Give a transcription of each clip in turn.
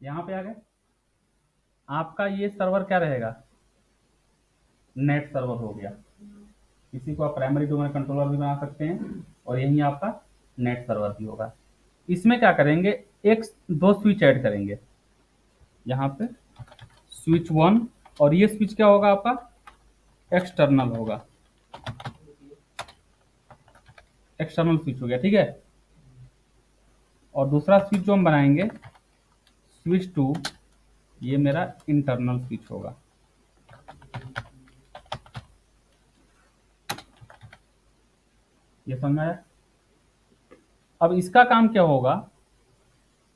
यहाँ पे आ गए। आपका ये सर्वर क्या रहेगा, नेट सर्वर हो गया। इसी को आप प्राइमरी डोमेन कंट्रोलर भी बना सकते हैं और यही आपका नेट सर्वर भी होगा। इसमें क्या करेंगे, एक दो स्विच ऐड करेंगे यहाँ पे, स्विच 1, और ये स्विच क्या होगा आपका, एक्सटर्नल होगा, एक्सटर्नल स्विच हो गया, ठीक है। और दूसरा स्विच जो हम बनाएंगे, स्विच 2, ये मेरा इंटरनल स्विच होगा। ये समझ में आया। अब इसका काम क्या होगा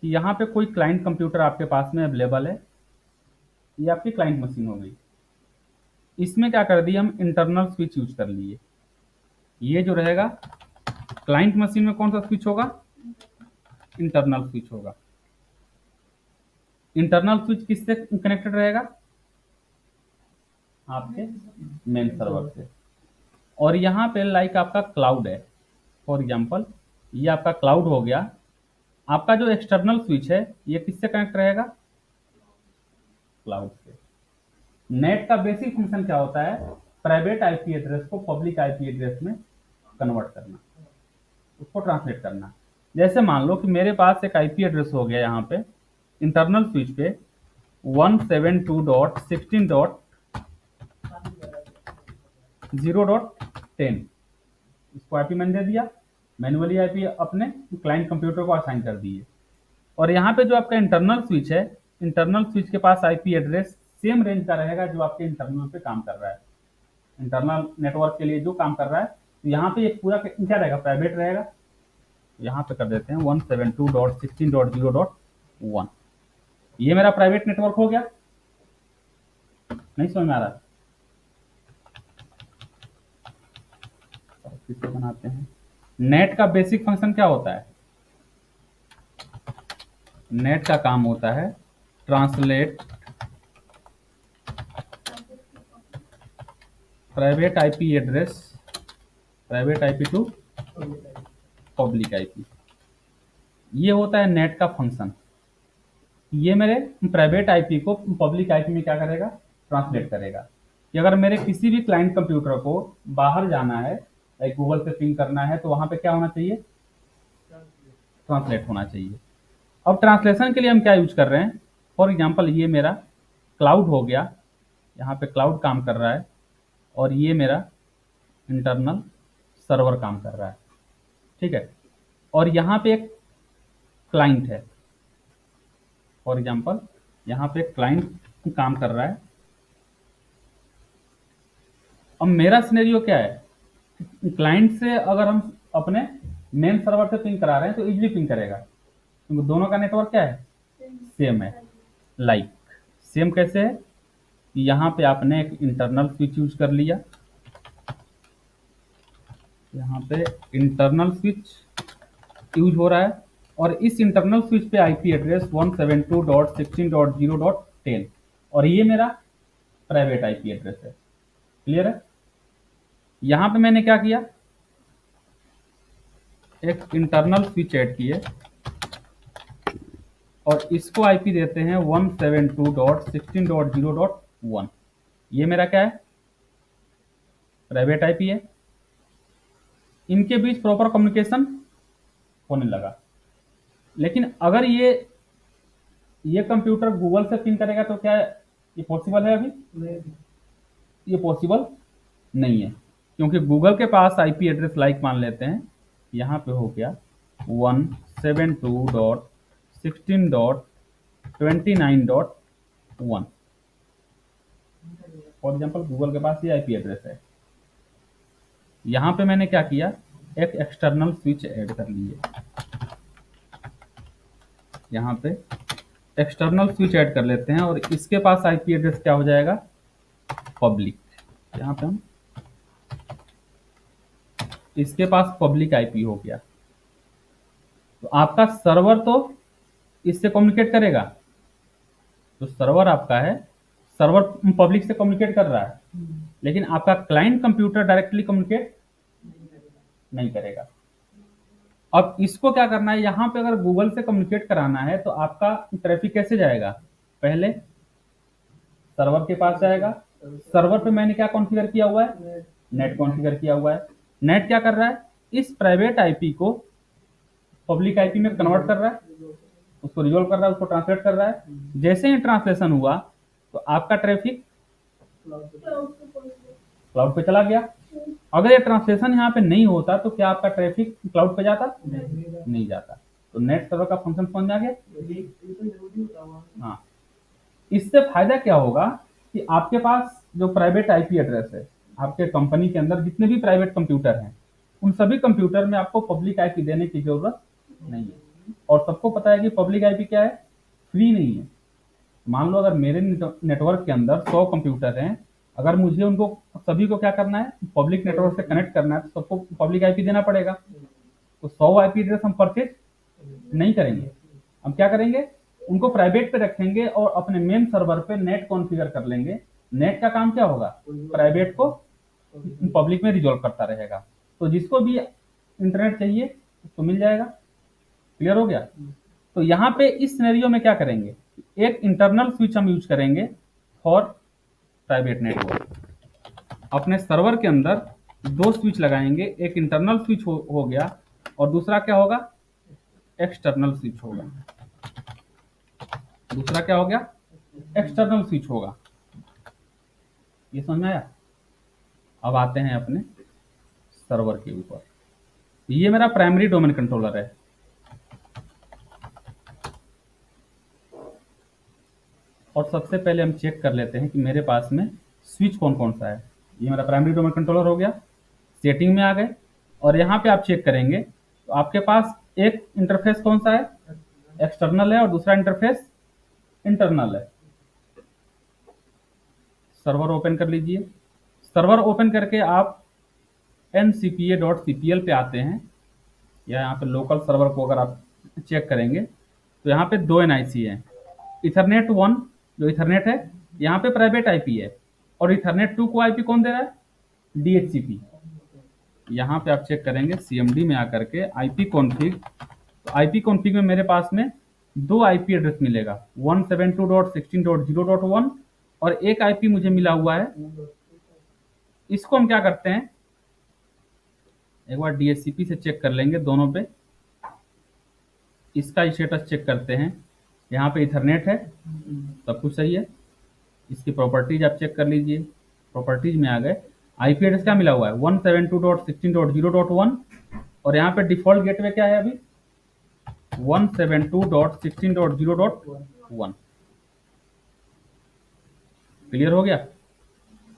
कि यहाँ पे कोई क्लाइंट कंप्यूटर आपके पास में अवेलेबल है, ये आपकी क्लाइंट मशीन हो गई। इसमें क्या कर दिए, हम इंटरनल स्विच यूज कर लिए। ये जो रहेगा क्लाइंट मशीन में कौन सा स्विच होगा, इंटरनल स्विच होगा। इंटरनल स्विच किससे कनेक्टेड रहेगा, आपके मेन सर्वर से। और यहाँ पे लाइक आपका क्लाउड है, फॉर एग्जांपल ये आपका क्लाउड हो गया। आपका जो एक्सटर्नल स्विच है ये किससे कनेक्ट रहेगा, क्लाउड से। नेट का बेसिक फंक्शन क्या होता है, प्राइवेट आईपी एड्रेस को पब्लिक आईपी एड्रेस में कन्वर्ट करना, उसको ट्रांसलेट करना। जैसे मान लो कि मेरे पास एक आईपी एड्रेस हो गया यहाँ पे इंटरनल स्विच पे 172.16.0.10, इसको आईपी मैंने दे दिया, मैन्युअली आईपी अपने क्लाइंट कंप्यूटर को असाइन कर दिए। और यहाँ पे जो आपका इंटरनल स्विच है, इंटरनल स्विच के पास आईपी एड्रेस सेम रेंज का रहेगा जो आपके इंटरनल पे काम कर रहा है, इंटरनल नेटवर्क के लिए जो काम कर रहा है। तो यहाँ पे एक पूरा क्या रहेगा, प्राइवेट रहेगा। यहाँ पे कर देते हैं 172.16.0.1, ये मेरा प्राइवेट नेटवर्क हो गया। नहीं समझ में आ रहा, किसको बनाते हैं। नेट का बेसिक फंक्शन क्या होता है, नेट का काम होता है translate private IP address, private IP to public IP. ये होता है नेट का फंक्शन। ये मेरे प्राइवेट आईपी को पब्लिक आईपी में क्या करेगा, ट्रांसलेट करेगा। कि अगर मेरे किसी भी क्लाइंट कंप्यूटर को बाहर जाना है, लाइक गूगल से पिंग करना है, तो वहां पे क्या होना चाहिए, ट्रांसलेट होना चाहिए। अब ट्रांसलेशन के लिए हम क्या यूज कर रहे हैं, फॉर एग्जांपल ये मेरा क्लाउड हो गया, यहाँ पे क्लाउड काम कर रहा है, और ये मेरा इंटरनल सर्वर काम कर रहा है, ठीक है। और यहाँ पे एक क्लाइंट है, फॉर एग्जांपल यहाँ पे क्लाइंट काम कर रहा है। अब मेरा सिनेरियो क्या है, क्लाइंट से अगर हम अपने मेन सर्वर से पिंग करा रहे हैं तो इजीली पिंग करेगा, क्योंकि दोनों का नेटवर्क क्या है, सेम है। लाइक सेम कैसे है, यहाँ पे आपने एक इंटरनल स्विच यूज कर लिया, यहाँ पे इंटरनल स्विच यूज हो रहा है, और इस इंटरनल स्विच पे आईपी एड्रेस 172.16.0.10, और ये मेरा प्राइवेट आईपी एड्रेस है। क्लियर है। यहां पे मैंने क्या किया, एक इंटरनल स्विच ऐड किए और इसको आईपी देते हैं 172.16.0.1। ये मेरा क्या है, प्राइवेट आईपी है। इनके बीच प्रॉपर कम्युनिकेशन होने लगा। लेकिन अगर ये कंप्यूटर गूगल से पिंग करेगा तो क्या ये पॉसिबल है, अभी ये पॉसिबल नहीं है, क्योंकि गूगल के पास आईपी एड्रेस लाइक मान लेते हैं यहाँ पे हो गया 172.16.29.1, फॉर एग्जांपल गूगल के पास ये आईपी एड्रेस है। यहाँ पे मैंने क्या किया, एक एक्सटर्नल स्विच ऐड कर लिए, यहाँ पे एक्सटर्नल स्विच ऐड कर लेते हैं, और इसके पास आईपी एड्रेस क्या हो जाएगा, पब्लिक। यहाँ पे हम इसके पास पब्लिक आईपी हो गया, तो आपका सर्वर तो इससे कम्युनिकेट करेगा। तो सर्वर आपका है, सर्वर पब्लिक से कम्युनिकेट कर रहा है, लेकिन आपका क्लाइंट कंप्यूटर डायरेक्टली कम्युनिकेट नहीं करेगा। अब इसको क्या करना है, यहाँ पे अगर गूगल से कम्युनिकेट कराना है तो आपका ट्रैफिक कैसे जाएगा, पहले सर्वर के पास जाएगा। सर्वर पे मैंने क्या कॉन्फ़िगर किया हुआ है, नेट कॉन्फ़िगर किया हुआ है। नेट क्या कर रहा है, इस प्राइवेट आईपी को पब्लिक आईपी में कन्वर्ट कर रहा है, उसको रिजोल्व कर रहा है, उसको ट्रांसलेट कर रहा है। जैसे ही ट्रांसलेशन हुआ तो आपका ट्रैफिक क्लाउड पे चला गया। अगर ये ट्रांसलेशन यहाँ पे नहीं होता तो क्या आपका ट्रैफिक क्लाउड पे जाता, नहीं जाता। तो नेट सर्वर का फंक्शन समझ आ गया। हाँ, इससे फायदा क्या होगा कि आपके पास जो प्राइवेट आईपी एड्रेस है, आपके कंपनी के अंदर जितने भी प्राइवेट कंप्यूटर हैं, उन सभी कंप्यूटर में आपको पब्लिक आईपी देने की जरूरत नहीं है। और सबको पता है कि पब्लिक आईपी क्या है, फ्री नहीं है। मान लो अगर मेरे नेटवर्क के अंदर 100 कंप्यूटर हैं, अगर मुझे उनको सभी को क्या करना है, पब्लिक नेटवर्क से कनेक्ट करना है, तो सबको पब्लिक आईपी देना पड़ेगा। तो 100 आईपी एड्रेस हम परचेज नहीं करेंगे, हम क्या करेंगे, उनको प्राइवेट पे रखेंगे और अपने मेन सर्वर पे नेट कॉन्फ़िगर कर लेंगे। नेट का काम क्या होगा, प्राइवेट को पब्लिक में रिजॉल्व करता रहेगा। तो जिसको भी इंटरनेट चाहिए उसको मिल जाएगा। क्लियर हो गया। तो यहाँ पे इस सिनेरियो में क्या करेंगे, एक इंटरनल स्विच हम यूज करेंगे फॉर प्राइवेट नेटवर्क। अपने सर्वर के अंदर दो स्विच लगाएंगे, एक इंटरनल स्विच हो गया और दूसरा क्या होगा, एक्सटर्नल स्विच होगा। दूसरा क्या हो गया, एक्सटर्नल स्विच होगा। ये समझ में आया। अब आते हैं अपने सर्वर के ऊपर। ये मेरा प्राइमरी डोमेन कंट्रोलर है। और सबसे पहले हम चेक कर लेते हैं कि मेरे पास में स्विच कौन कौन सा है। ये मेरा प्राइमरी डोमेन कंट्रोलर हो गया। सेटिंग में आ गए और यहाँ पे आप चेक करेंगे तो आपके पास एक इंटरफेस कौन सा है, एक्सटर्नल है, और दूसरा इंटरफेस इंटरनल है। सर्वर ओपन कर लीजिए। सर्वर ओपन करके आप ncpa.cpl पे आते हैं, या यहाँ पे लोकल सर्वर को अगर आप चेक करेंगे तो यहाँ पे दो एनआईसी है। इथरनेट 1 जो इथरनेट है, यहाँ पे प्राइवेट आईपी है, और इथरनेट 2 को आईपी कौन दे रहा है, डीएचसीपी। यहाँ पे आप चेक करेंगे सीएमडी में आकर के आईपी कॉन्फ़िग, तो आईपी कॉन्फ़िग में मेरे पास में दो आईपी एड्रेस मिलेगा, 172.16.0.1 और एक आईपी मुझे मिला हुआ है। इसको हम क्या करते हैं, एक बार डीएचसीपी से चेक कर लेंगे दोनों पे। इसका स्टेटस चेक करते हैं। यहाँ पे इथरनेट है, सब कुछ सही है। इसकी प्रॉपर्टीज आप चेक कर लीजिए। प्रॉपर्टीज में आ गए, आईपी एड्रेस क्या मिला हुआ है, 172.16.0.1 और यहाँ पे डिफॉल्ट गेटवे क्या है अभी, 172.16.0.1। क्लियर हो गया।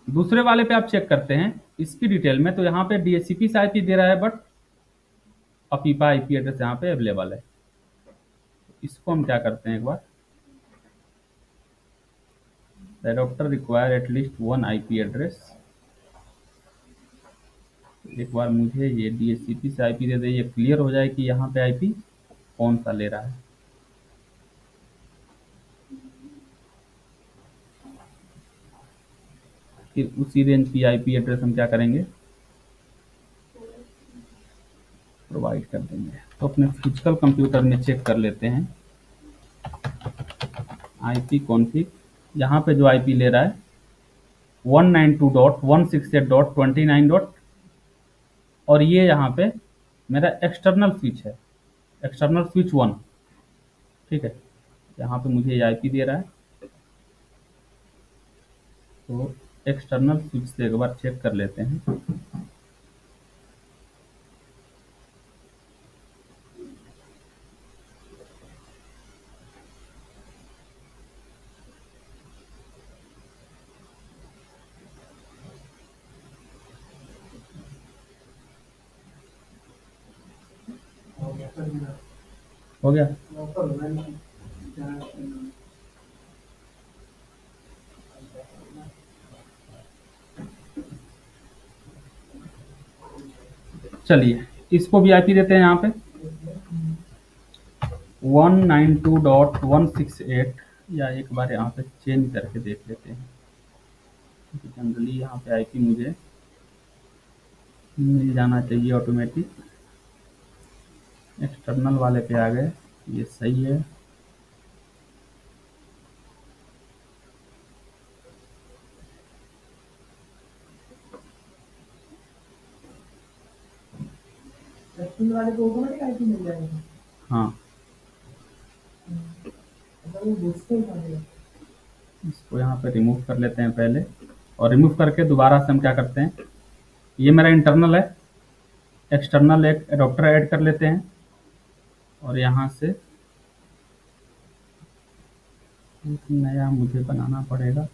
दूसरे वाले पे आप चेक करते हैं इसकी डिटेल में, तो यहाँ पे डीएचसीपी से आईपी दे रहा है, बट अपीपा आईपी एड्रेस यहाँ पे अवेलेबल है। इसको हम क्या करते हैं, एक बार the adapter require at least one IP address. एक बार मुझे ये डीएचसीपी से आईपी दे दे, ये क्लियर हो जाए कि यहाँ पे आईपी कौन सा ले रहा है। फिर उसी रेंज की आईपी एड्रेस हम क्या करेंगे, प्रोवाइड कर देंगे। तो अपने फिजिकल कंप्यूटर में चेक कर लेते हैं आईपी कॉन्फ़िग। यहाँ पे जो आईपी ले रहा है 192.168.29. और ये यहाँ पे मेरा एक्सटर्नल स्विच है, एक्सटर्नल स्विच 1। ठीक है, यहाँ पे मुझे ये आईपी दे रहा है। तो एक्सटर्नल स्विच से एक बार चेक कर लेते हैं। हो गया। चलिए इसको भी आईपी देते हैं यहाँ पे 192.168, या एक बार यहाँ पे चेंज करके देख लेते हैं। जनरली यहाँ पे आईपी मुझे मिल जाना चाहिए ऑटोमेटिक। एक्सटर्नल वाले पे आ गए, ये सही है। वाले को ऑटोमेटिक आईपी मिल जाएगा। हाँ, वो घुसते ही पड़ेगा। इसको यहाँ पे रिमूव कर लेते हैं पहले, और रिमूव करके दोबारा से हम क्या करते हैं, ये मेरा इंटरनल है, एक्सटर्नल एक एडॉप्टर ऐड कर लेते हैं, और यहाँ से एक नया मुझे बनाना पड़ेगा।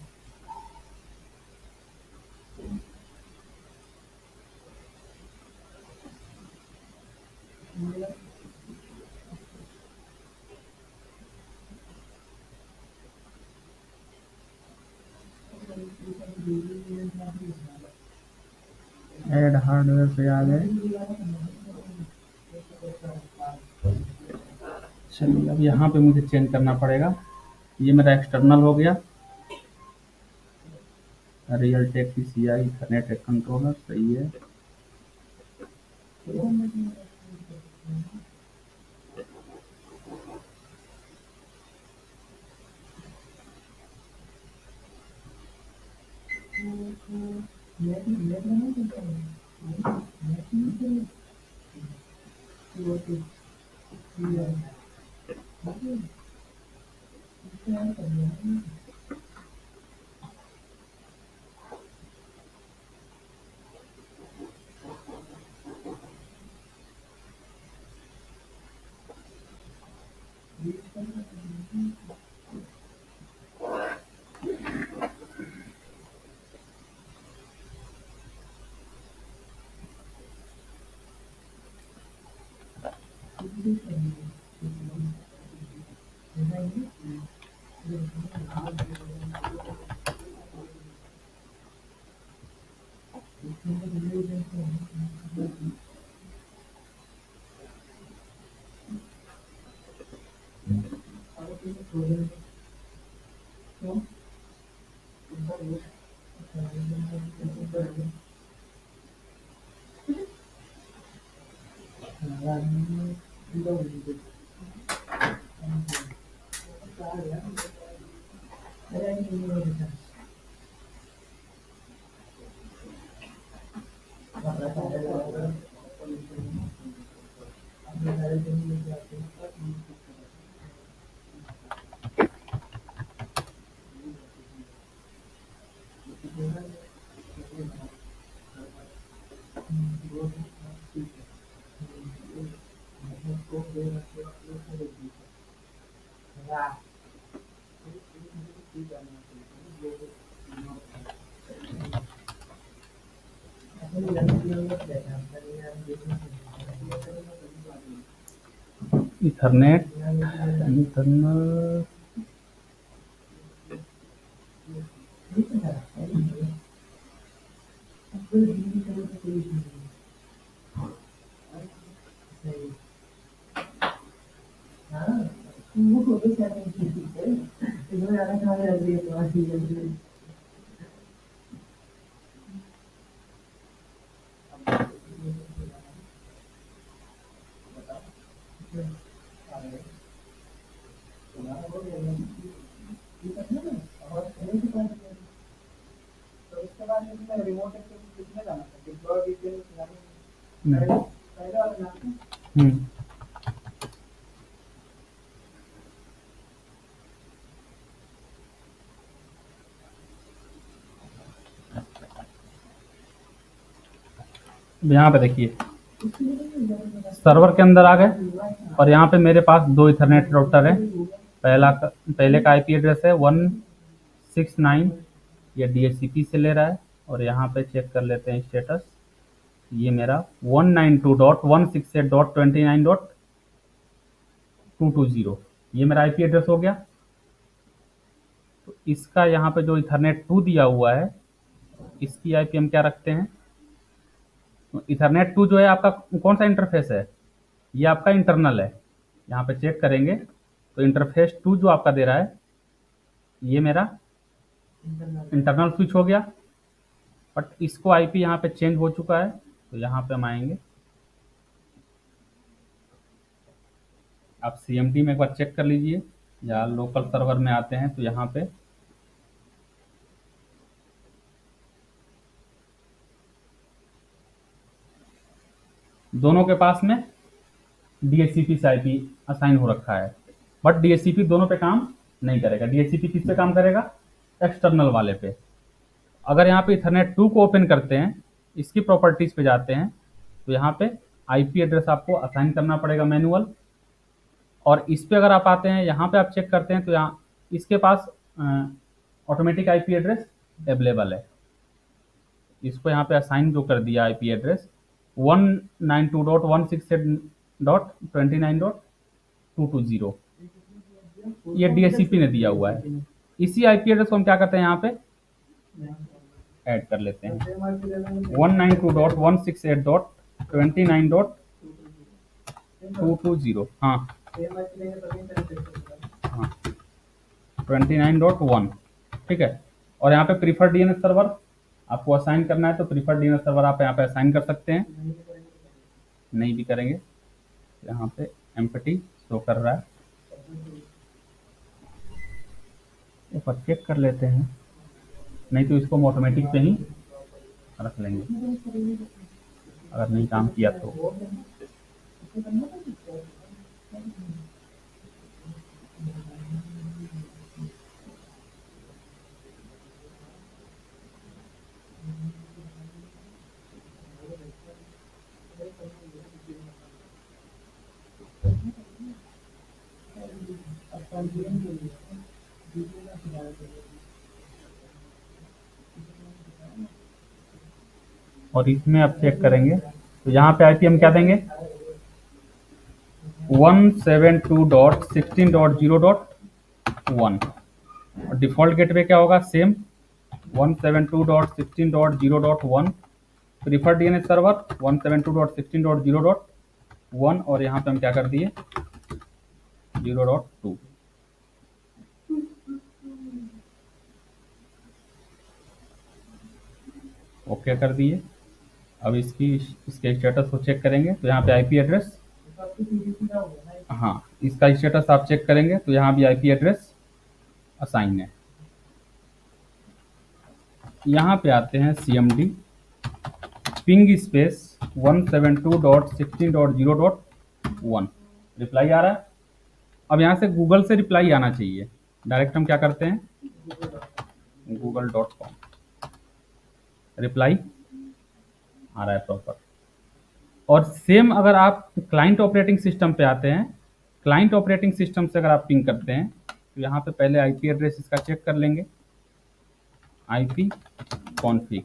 ऐड हार्डवेयर पे आ गए। चलिए, अब यहाँ पे मुझे चेंज करना पड़ेगा। ये मेरा एक्सटर्नल हो गया, Realtek PCI ethernet controller, सही है। इथरनेट इंटरनल, हम्म, यहाँ पे देखिए सर्वर के अंदर आ गए, और यहाँ पे मेरे पास दो इथरनेट राउटर है। पहले का आईपी एड्रेस है 169, ये DHCP से ले रहा है, और यहाँ पे चेक कर लेते हैं स्टेटस, ये मेरा 192.168.29.220, ये मेरा आईपी एड्रेस हो गया। तो इसका यहाँ पे जो इथरनेट 2 दिया हुआ है, इसकी आईपी हम क्या रखते हैं, तो इथरनेट 2 जो है आपका कौन सा इंटरफेस है, ये आपका इंटरनल है। यहाँ पे चेक करेंगे तो इंटरफेस 2 जो आपका दे रहा है, ये मेरा इंटरनल स्विच हो गया, बट इसको आईपी यहाँ पे चेंज हो चुका है। तो यहाँ पे हम आएंगे, आप CMD में एक बार चेक कर लीजिए, या लोकल सर्वर में आते हैं तो यहाँ पे दोनों के पास में DHCP से IP असाइन हो रखा है, बट DHCP दोनों पे काम नहीं करेगा। DHCP किस पे काम करेगा? एक्सटर्नल वाले पे। अगर यहाँ पे इथरनेट 2 को ओपन करते हैं, इसकी प्रॉपर्टीज पे जाते हैं, तो यहाँ पे IP एड्रेस आपको असाइन करना पड़ेगा मैनुअल। और इस पे अगर आप आते हैं, यहाँ पे आप चेक करते हैं तो यहाँ इसके पास ऑटोमेटिक IP एड्रेस अवेलेबल है। इसको यहाँ पे असाइन जो कर दिया IP एड्रेस 192.168.29.220, ये DHCP ने दिया हुआ है। इसी IP एड्रेस को हम क्या करते हैं, यहाँ पे ऐड कर लेते हैं 192.168.29.220। हाँ हाँ 29.1, ठीक है। और यहाँ पे प्रीफर्ड DNS सर्वर आपको असाइन करना है, तो प्रीफर्ड DNS सर्वर आप यहाँ पे असाइन कर सकते हैं। नहीं भी करेंगे, यहाँ पे एम्प्टी शो कर रहा है, एक बार चेक कर लेते हैं, नहीं तो इसको हम ऑटोमेटिक पे ही रख लेंगे अगर नहीं काम किया तो। और इसमें आप चेक करेंगे तो यहाँ पे IP हम क्या देंगे 172.16.0.1, और डिफॉल्ट गेटवे क्या होगा, सेम 172.16.0.1, प्रीफर्ड DNS सर्वर 172.16.0.1, और यहाँ पे हम क्या कर दिए 0.2। ओके कर दिए। अब इसके स्टेटस को चेक करेंगे तो यहाँ पे IP एड्रेस, हाँ इसका स्टेटस आप चेक करेंगे तो यहाँ भी IP एड्रेस असाइन है। यहाँ पे आते हैं CMD पिंग स्पेस 172.16.0.1, रिप्लाई आ रहा है। अब यहाँ से गूगल से रिप्लाई आना चाहिए, डायरेक्ट हम क्या करते हैं google.com, रिप्लाई आ रहा है प्रॉपर। और सेम अगर आप क्लाइंट ऑपरेटिंग सिस्टम पे आते हैं, क्लाइंट ऑपरेटिंग सिस्टम से अगर आप पिंग करते हैं तो यहाँ पे पहले IP एड्रेस इसका चेक कर लेंगे, IP कॉन्फ़िग,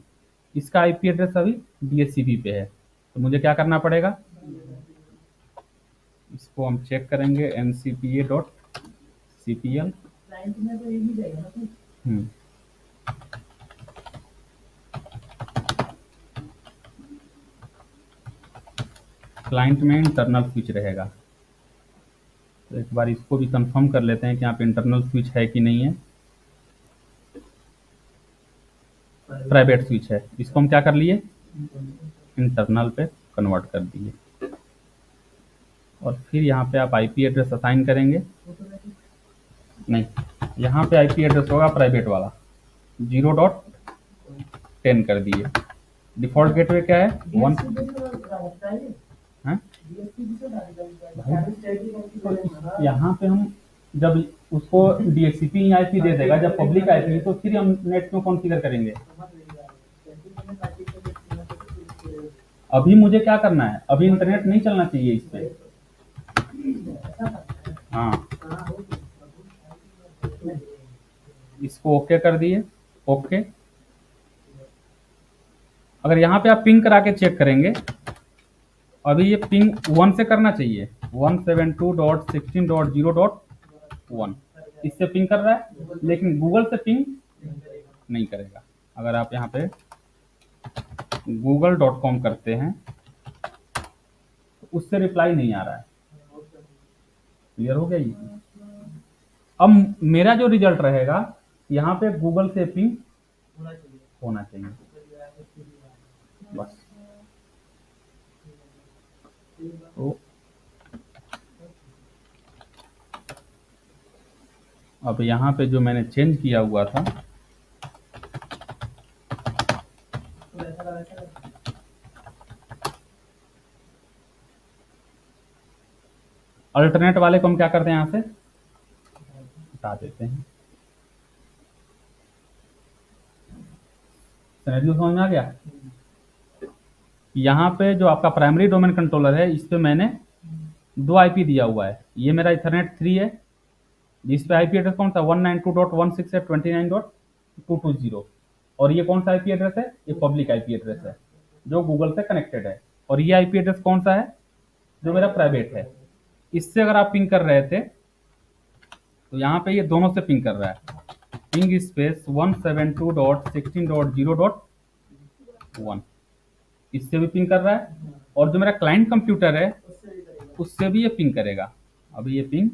इसका IP एड्रेस अभी DHCP पे है, तो मुझे क्या करना पड़ेगा, इसको हम चेक करेंगे ncpa.cpl। क्लाइंट में इंटरनल स्विच रहेगा, तो एक बार इसको भी कंफर्म कर लेते हैं कि यहाँ पे इंटरनल स्विच है कि नहीं है। प्राइवेट स्विच है, इसको हम क्या कर लिए इंटरनल पे कन्वर्ट कर दिए। और फिर यहाँ पे आप IP एड्रेस असाइन करेंगे, नहीं यहाँ पे IP एड्रेस होगा प्राइवेट वाला 0.10 कर दिए। डिफॉल्ट गेटवे क्या है 1 है, यहाँ पे हम जब उसको DHCP IP दे देगा, जब पब्लिक IP तो फिर हम नेट क्यों कॉन्फ़िगर करेंगे। अभी मुझे क्या करना है, अभी इंटरनेट नहीं चलना चाहिए इस पे। हाँ इसको ओके कर दिए, ओके। अगर यहाँ पे आप पिंग करा के चेक करेंगे, अभी ये पिंग 1 से करना चाहिए 172.16.0.1, इससे पिंग कर रहा है, लेकिन गूगल से पिंग नहीं करेगा। अगर आप यहाँ पे google.com करते हैं तो उससे रिप्लाई नहीं आ रहा है। क्लियर हो गया ये। अब मेरा जो रिजल्ट रहेगा, यहाँ पे गूगल से पिंग होना चाहिए बस। तो अब यहाँ पे जो मैंने चेंज किया हुआ था तो ऐसा लगा अल्टरनेट वाले को हम क्या करते हैं, यहाँ से हटा देते हैं। सिनेरियो समझ में आ गया। यहाँ पे जो आपका प्राइमरी डोमेन कंट्रोलर है, इस पे मैंने 2 आईपी दिया हुआ है। ये मेरा इथरनेट 3 है, जिस पे आईपी एड्रेस कौन सा 192.168.29.220, और ये कौन सा आईपी एड्रेस है, ये पब्लिक आईपी एड्रेस है जो गूगल से कनेक्टेड है। और ये आईपी एड्रेस कौन सा है, जो मेरा प्राइवेट है। इससे अगर आप पिंग कर रहे थे तो यहाँ पे ये दोनों से पिंग कर रहा है, पिंग स्पेस 172.16.0.1, इससे भी पिंग कर रहा है। और जो मेरा क्लाइंट कंप्यूटर है उससे भी ये पिंग करेगा। अभी ये पिंग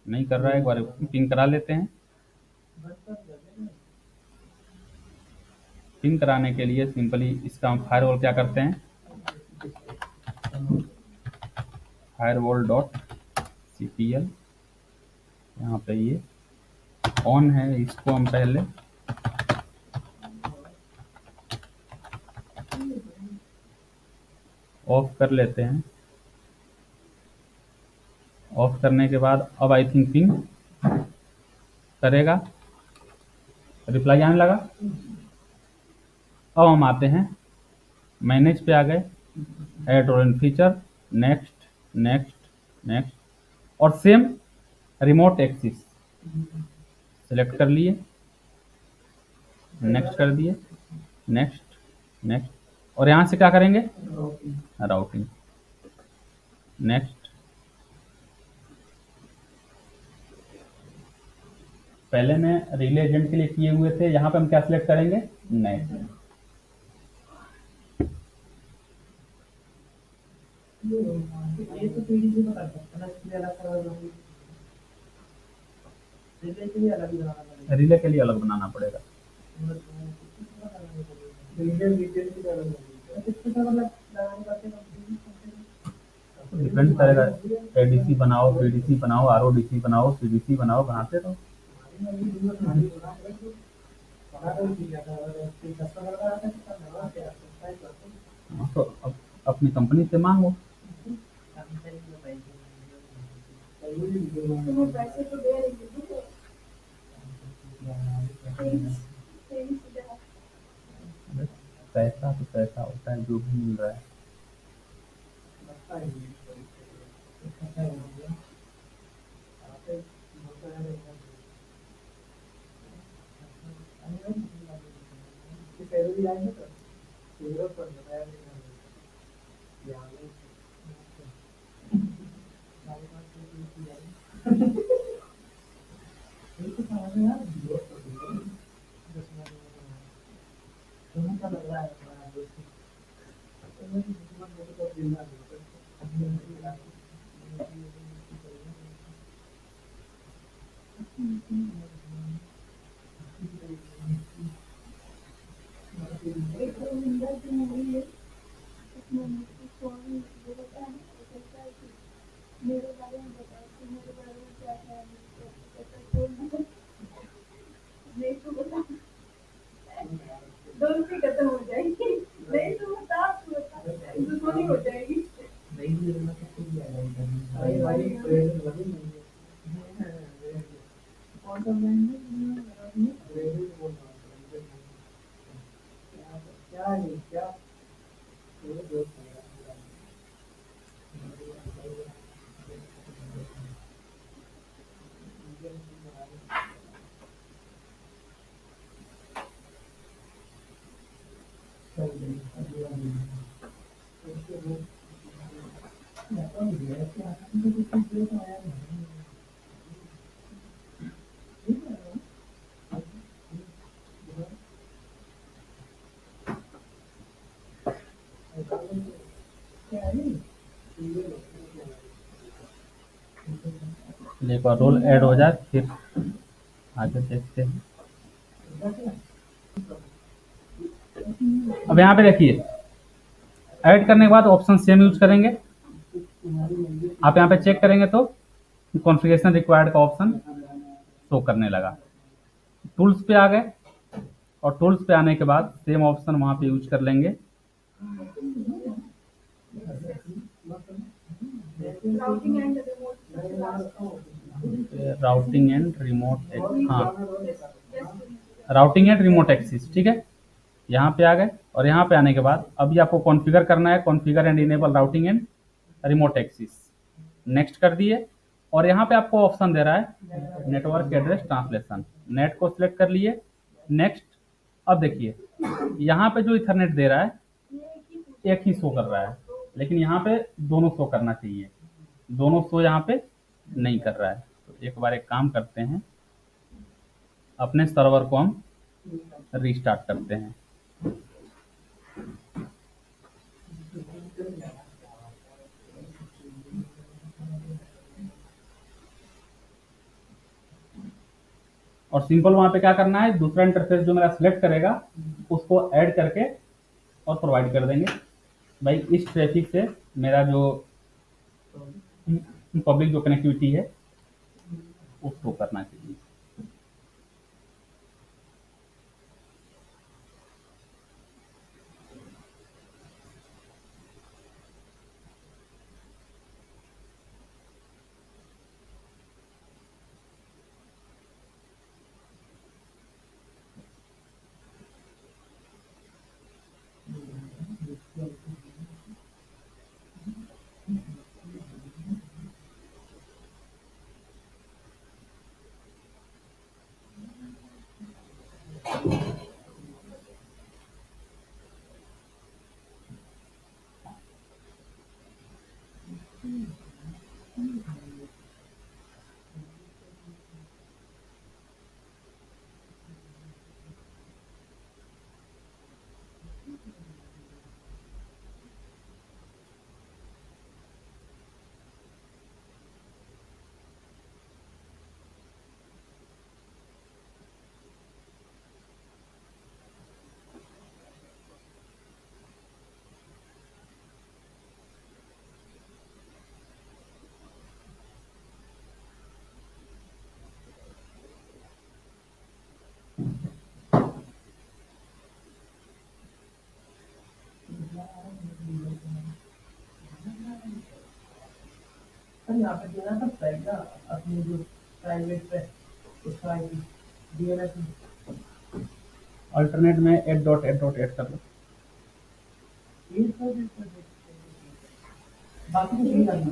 नहीं कर रहा है, एक बार पिंग करा लेते हैं। पिंग कराने के लिए सिंपली इसका हम फायरवॉल क्या करते हैं, firewall.cpl, यहाँ पे ये ऑन है, इसको हम पहले ऑफ कर लेते हैं। ऑफ करने के बाद अब आई थिंक पिंग करेगा, रिप्लाई आने लगा। अब हम आते हैं मैनेज पे, आ गए add role and feature, next next next, और सेम रिमोट एक्सेस सेलेक्ट कर लिए, नेक्स्ट कर दिए, नेक्स्ट नेक्स्ट, और यहाँ से क्या करेंगे, राउटिंग, नेक्स्ट। पहले में रिले एजेंट के लिए किए हुए थे, यहाँ पे हम क्या सिलेक्ट करेंगे, नेक्स्ट। ये तो पीडीसी में कर सकते हैं ना, इसके लिए अलग सर्वर होगी, रिले के लिए अलग ही बनाना पड़ेगा। रिले के लिए अलग बनाना पड़ेगा। रिले वीडियो की अलग होगी, किसके साथ मतलब लगाने का डिपेंड करेगा, एडीसी बनाओ, बीडीसी बनाओ, आरओडीसी बनाओ, सीडीसी बनाओ, बनाते रहो। तो अब अपनी कंपनी से मांगो। पैसे तो दे रही है, पैसा तो पैसा होता है, जो भी मिल रहा है। एक रविंद्र की मूवी है, उसमें मुझको सॉरी वो बताया ना, वो कहता है कि मेरे बारे में बताओ कि मेरे बारे में क्या क्या है, कहता है कोई नहीं तो बता, दोस्ती खत्म हो जाएगी, नहीं तो बता, तू बता, दुश्मनी हो जाएगी। कौन सा ब्रांड है, क्या है क्या एक बार रोल ऐड हो जाए फिर आगे देखते हैं। अब यहाँ पे देखिए, ऐड करने के बाद ऑप्शन सेम यूज करेंगे। आप यहाँ पे चेक करेंगे तो कॉन्फ़िगरेशन रिक्वायर्ड का ऑप्शन शो करने लगा। टूल्स पे आ गए और टूल्स पे आने के बाद सेम ऑप्शन वहां पे यूज कर लेंगे। Routing and remote routing and remote, हाँ, राउटिंग एंड रिमोट एक्सेस, ठीक है। यहाँ पे आ गए और यहाँ पे आने के बाद अभी आपको कॉन्फ़िगर करना है, configure and enable routing and remote access, next कर दिए। और यहाँ पे आपको ऑप्शन दे रहा है नेटवर्क एड्रेस ट्रांसलेशन, नेट को सिलेक्ट कर लिए, नेक्स्ट। अब देखिए यहाँ पे जो इथरनेट दे रहा है एक ही शो कर रहा है, लेकिन यहाँ पे दोनों शो करना चाहिए, दोनों शो यहाँ पे नहीं कर रहा है। तो एक बार एक काम करते हैं, अपने सर्वर को हम रीस्टार्ट करते हैं। और सिंपल वहां पे क्या करना है, दूसरा इंटरफेस जो मेरा सिलेक्ट करेगा उसको ऐड करके और प्रोवाइड कर देंगे। भाई इस ट्रैफिक से मेरा जो पब्लिक जो कनेक्टिविटी है उसको करना चाहिए। सर यहाँ पे देना था प्राइवेट का, अपनी जो प्राइवेट पे उसका डीएनएस अल्टरनेट में eight dot eight dot eight कर लो। ये सब बाकी कुछ नहीं करना।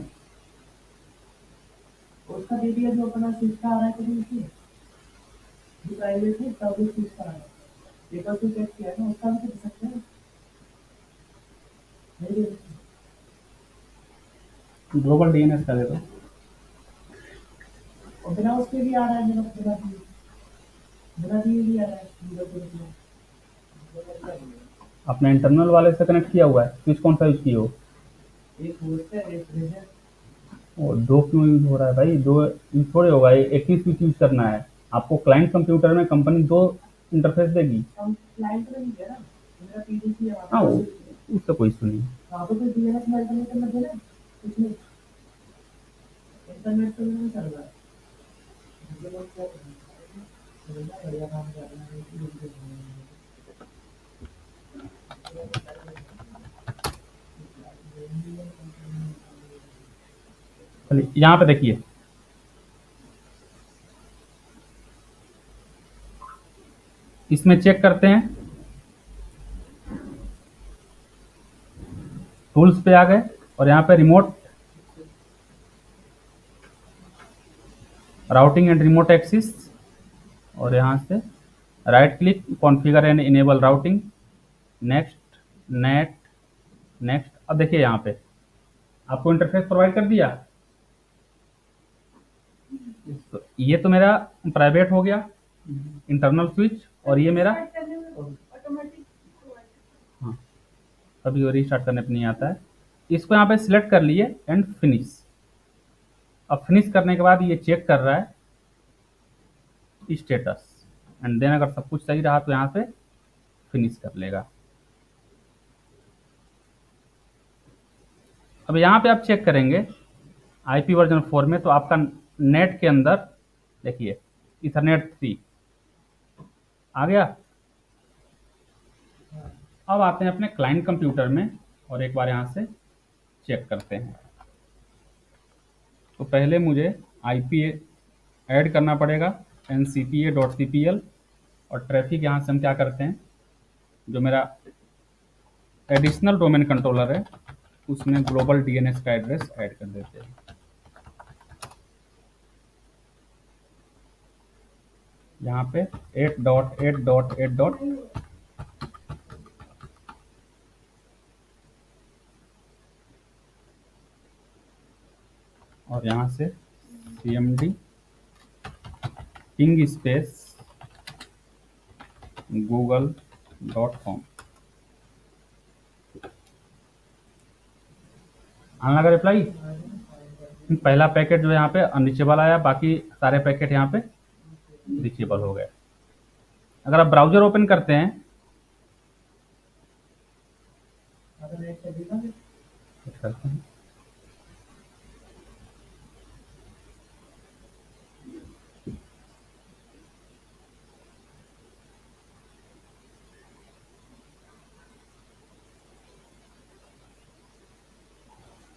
उसका दे दिया जो अपना सीखता आ रहा है कभी उसमें जो प्राइवेट है तब वो सीखता आ रहा है, पेपर से चेक किया ना उसका भी तो दे सकते हैं, नहीं दे सकते। ग्लोबल डीएनएस का दे दो। और बिना उसके भी आ रहा है, बिना दिए भी आ रहा है अपने इंटरनल वाले से कनेक्ट किया हुआ है, स्विच कौन सा यूज किए हो? एक होस्ट है एक रेजर। और दो क्यों यूज हो रहा है भाई? दो यूज थोड़े होगा, एक ही स्विच यूज करना है आपको। क्लाइंट कंप्यूटर में कंपनी दो इंटरफेस देगी। हम क्लाइंट में नहीं है ना, मेरा पीडीसी है हाँ, वहाँ उससे कोई इशू नहीं। वहाँ पे कोई डीएनएस में अल्टरनेट मत देना, कुछ नहीं, इंटरनेट तो नहीं चल रहा है। मुझे लोग क्या बढ़िया काम कर रहे हैं। चलिए यहाँ पे देखिए, इसमें चेक करते हैं, टूल्स पे आ गए और यहाँ पे remote routing and remote access, और यहाँ से right click configure and enable routing, next, NAT, next. अब देखिए यहाँ पे आपको इंटरफेस प्रोवाइड कर दिया। तो ये तो मेरा प्राइवेट हो गया इंटरनल स्विच, और ये मेरा, ऑटोमेटिक हाँ, अभी वो रीस्टार्ट करने पे नहीं आता है। इसको यहाँ पे सिलेक्ट कर लिए एंड फिनिश। अब फिनिश करने के बाद ये चेक कर रहा है स्टेटस, एंड देन अगर सब कुछ सही रहा तो यहाँ से फिनिश कर लेगा। अब यहाँ पे आप चेक करेंगे आईपी वर्जन 4 में, तो आपका नेट के अंदर देखिए इथरनेट 3 आ गया। अब आते हैं अपने क्लाइंट कंप्यूटर में और एक बार यहाँ से चेक करते हैं। तो पहले मुझे आईपी ऐड करना पड़ेगा ncpa.cpl, और ट्रैफिक यहाँ से हम क्या करते हैं, जो मेरा एडिशनल डोमेन कंट्रोलर है उसमें ग्लोबल डीएनएस का एड्रेस ऐड कर देते हैं। यहाँ पे 8.8.8. और यहाँ से cmd पिंग स्पेस google.com आने लगा रिप्लाई। पहला पैकेट जो यहाँ पे अनरीचेबल आया, बाकी सारे पैकेट यहाँ पे रीचेबल हो गए। अगर आप ब्राउजर ओपन करते हैं अगर नेट से बिना करते हैं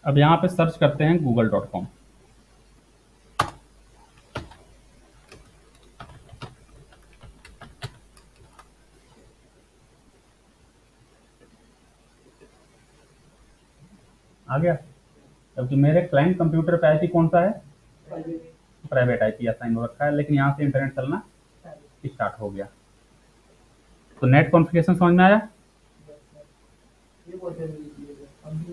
अब यहाँ पे सर्च करते हैं google.com। आ गया। अब जो मेरे क्लाइंट कंप्यूटर पे आईपी कौन सा है, प्राइवेट आईपी असाइन हो रखा है, लेकिन यहाँ से इंटरनेट चलना स्टार्ट हो गया। तो नेट कॉन्फ़िगरेशन समझ में आया। ये बहुत जरूरी